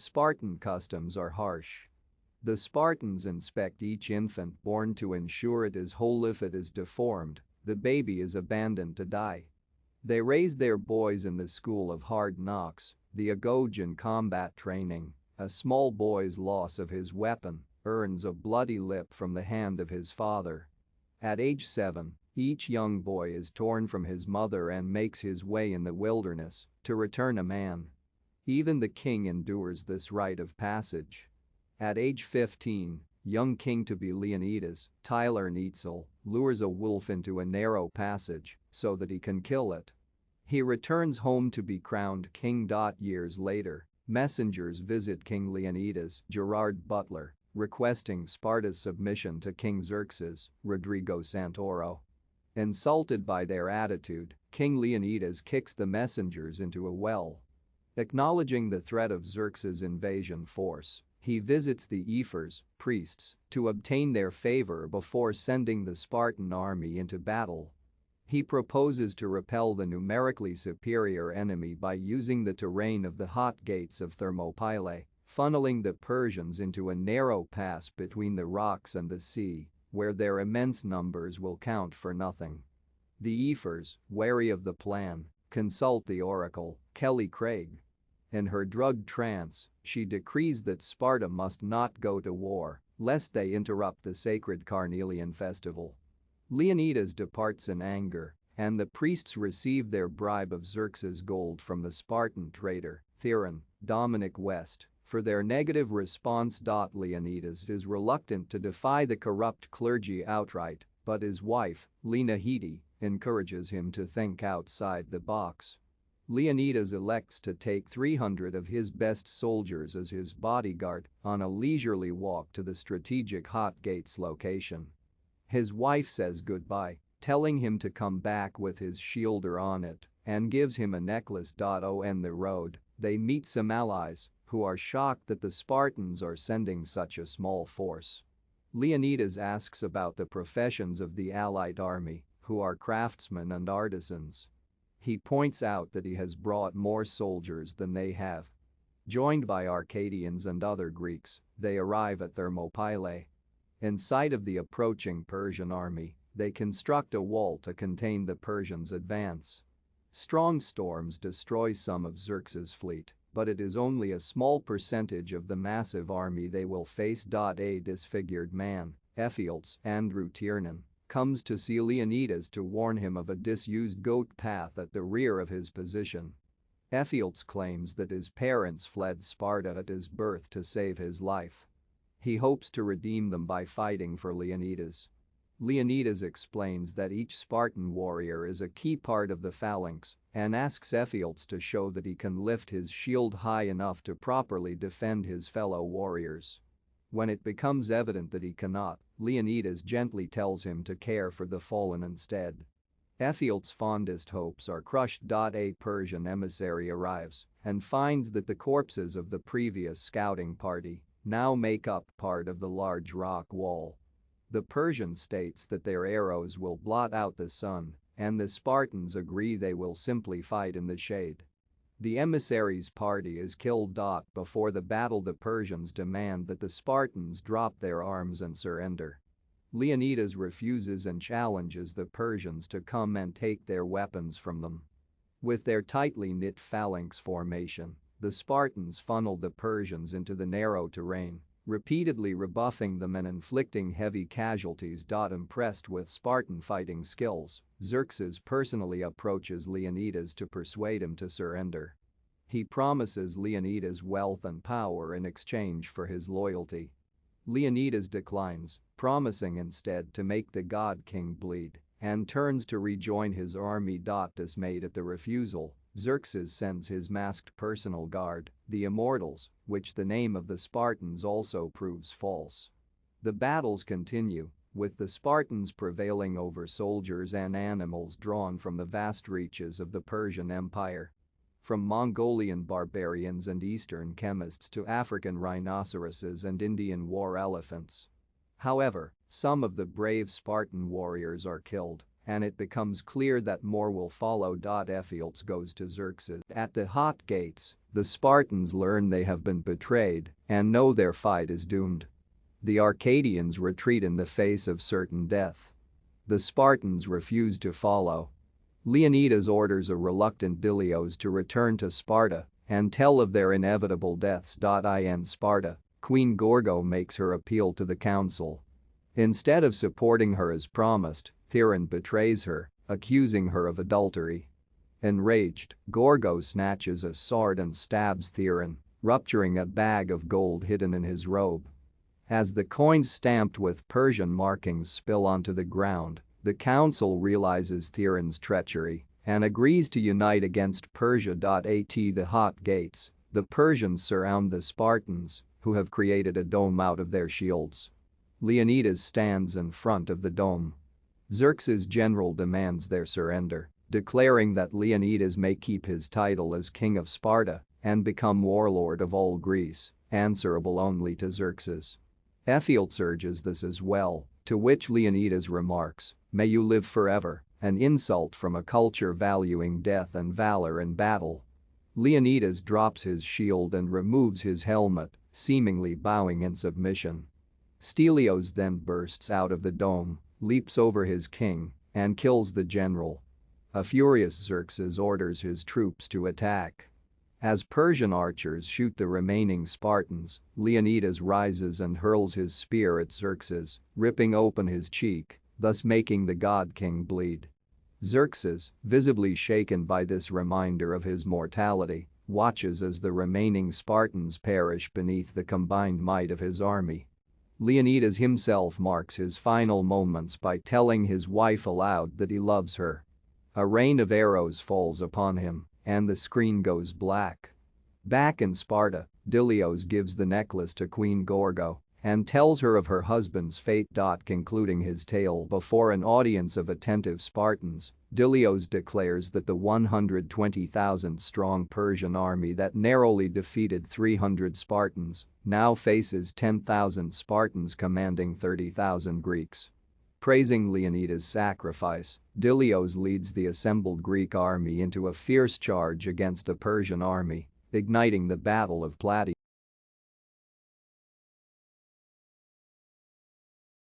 Spartan customs are harsh. The Spartans inspect each infant born to ensure it is whole. If it is deformed, the baby is abandoned to die. They raise their boys in the school of hard knocks, the Agogian combat training. A small boy's loss of his weapon earns a bloody lip from the hand of his father. At age 7, each young boy is torn from his mother and makes his way in the wilderness to return a man. Even the king endures this rite of passage. At age 15, young king-to-be Leonidas, Tyler Neitzel, lures a wolf into a narrow passage so that he can kill it. He returns home to be crowned king. Years later, messengers visit King Leonidas, Gerard Butler, requesting Sparta's submission to King Xerxes, Rodrigo Santoro. Insulted by their attitude, King Leonidas kicks the messengers into a well. Acknowledging the threat of Xerxes' invasion force, he visits the ephors, priests, to obtain their favor before sending the Spartan army into battle. He proposes to repel the numerically superior enemy by using the terrain of the hot gates of Thermopylae, funneling the Persians into a narrow pass between the rocks and the sea, where their immense numbers will count for nothing. The ephors, wary of the plan, consult the oracle, Kelly Craig. In her drugged trance, she decrees that Sparta must not go to war, lest they interrupt the sacred Carnelian festival. Leonidas departs in anger, and the priests receive their bribe of Xerxes' gold from the Spartan trader, Theron, Dominic West, for their negative response. Leonidas is reluctant to defy the corrupt clergy outright, but his wife, Lena Headey, encourages him to think outside the box. Leonidas elects to take 300 of his best soldiers as his bodyguard on a leisurely walk to the strategic hot gates location. His wife says goodbye, telling him to come back with his shielder on it, and gives him a necklace. On the road, they meet some allies who are shocked that the Spartans are sending such a small force. Leonidas asks about the professions of the allied army, who are craftsmen and artisans. He points out that he has brought more soldiers than they have. Joined by Arcadians and other Greeks, they arrive at Thermopylae. In sight of the approaching Persian army, they construct a wall to contain the Persians' advance. Strong storms destroy some of Xerxes' fleet, but it is only a small percentage of the massive army they will face. A disfigured man, Ephialtes Andrew Tiernan, comes to see Leonidas to warn him of a disused goat path at the rear of his position. Ephialtes claims that his parents fled Sparta at his birth to save his life. He hopes to redeem them by fighting for Leonidas. Leonidas explains that each Spartan warrior is a key part of the phalanx and asks Ephialtes to show that he can lift his shield high enough to properly defend his fellow warriors. When it becomes evident that he cannot, Leonidas gently tells him to care for the fallen instead. Ephialtes' fondest hopes are crushed. A Persian emissary arrives and finds that the corpses of the previous scouting party now make up part of the large rock wall. The Persian states that their arrows will blot out the sun, and the Spartans agree they will simply fight in the shade. The emissary's party is killed. Before the battle, the Persians demand that the Spartans drop their arms and surrender. Leonidas refuses and challenges the Persians to come and take their weapons from them. With their tightly knit phalanx formation, the Spartans funneled the Persians into the narrow terrain, repeatedly rebuffing them and inflicting heavy casualties. Impressed with Spartan fighting skills, Xerxes personally approaches Leonidas to persuade him to surrender. He promises Leonidas wealth and power in exchange for his loyalty. Leonidas declines, promising instead to make the god king bleed, and turns to rejoin his army. Dismayed at the refusal, Xerxes sends his masked personal guard, the Immortals, which the name of the Spartans also proves false. The battles continue, with the Spartans prevailing over soldiers and animals drawn from the vast reaches of the Persian Empire. From Mongolian barbarians and Eastern chemists to African rhinoceroses and Indian war elephants. However, some of the brave Spartan warriors are killed, and it becomes clear that more will follow. Ephialtes goes to Xerxes at the hot gates, The Spartans learn they have been betrayed and know their fight is doomed. The Arcadians retreat in the face of certain death. The Spartans refuse to follow. Leonidas orders a reluctant Dilios to return to Sparta and tell of their inevitable deaths. In Sparta, Queen Gorgo makes her appeal to the council. Instead of supporting her as promised, Theron betrays her, accusing her of adultery. Enraged, Gorgo snatches a sword and stabs Theron, rupturing a bag of gold hidden in his robe. As the coins stamped with Persian markings spill onto the ground, the council realizes Theron's treachery and agrees to unite against Persia. At the Hot Gates, the Persians surround the Spartans, who have created a dome out of their shields. Leonidas stands in front of the dome. Xerxes' general demands their surrender, declaring that Leonidas may keep his title as king of Sparta and become warlord of all Greece, answerable only to Xerxes. Ephialtes urges this as well, to which Leonidas remarks, "May you live forever," an insult from a culture valuing death and valor in battle. Leonidas drops his shield and removes his helmet, seemingly bowing in submission. Stelios then bursts out of the dome, leaps over his king, and kills the general. A furious Xerxes orders his troops to attack. As Persian archers shoot the remaining Spartans, Leonidas rises and hurls his spear at Xerxes, ripping open his cheek, thus making the god-king bleed. Xerxes, visibly shaken by this reminder of his mortality, watches as the remaining Spartans perish beneath the combined might of his army. Leonidas himself marks his final moments by telling his wife aloud that he loves her. A rain of arrows falls upon him, and the screen goes black. Back in Sparta, Dilios gives the necklace to Queen Gorgo and tells her of her husband's fate. Concluding his tale before an audience of attentive Spartans, Dilios declares that the 120,000-strong Persian army that narrowly defeated 300 Spartans now faces 10,000 Spartans commanding 30,000 Greeks. Praising Leonidas' sacrifice, Dilios leads the assembled Greek army into a fierce charge against the Persian army, igniting the Battle of Plataea.